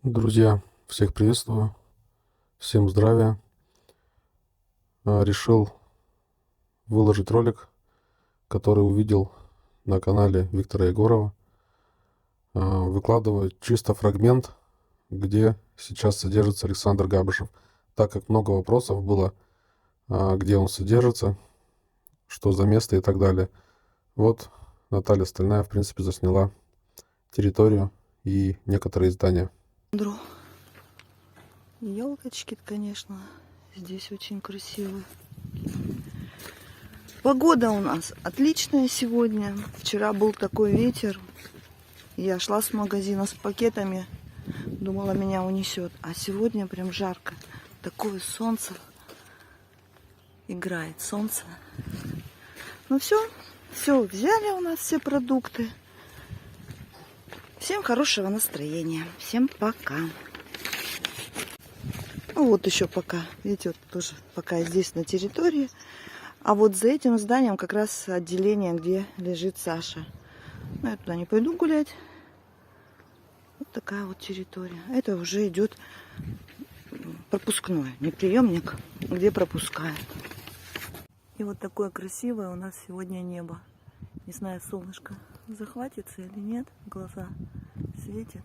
Друзья, всех приветствую, всем здравия. Решил выложить ролик, который увидел на канале Виктора Егорова. Выкладываю чисто фрагмент, где сейчас содержится Александр Габышев, так как много вопросов было, где он содержится, что за место и так далее. Вот Наталья Стальная, в принципе, засняла территорию и некоторые здания. Елочки, конечно, здесь очень красивые. Погода у нас отличная сегодня. Вчера был такой ветер. Я шла с магазина с пакетами. Думала, меня унесет. А сегодня прям жарко. Такое солнце. Играет солнце. Ну все, взяли у нас все продукты. Всем хорошего настроения. Всем пока. Ну вот еще пока. Видите, вот тоже пока я здесь на территории. А вот за этим зданием как раз отделение, где лежит Саша. Но я туда не пойду гулять. Вот такая вот территория. Это уже идет пропускной, не приемник, где пропускают. И вот такое красивое у нас сегодня небо. Не знаю, солнышко захватится или нет. Глаза светит.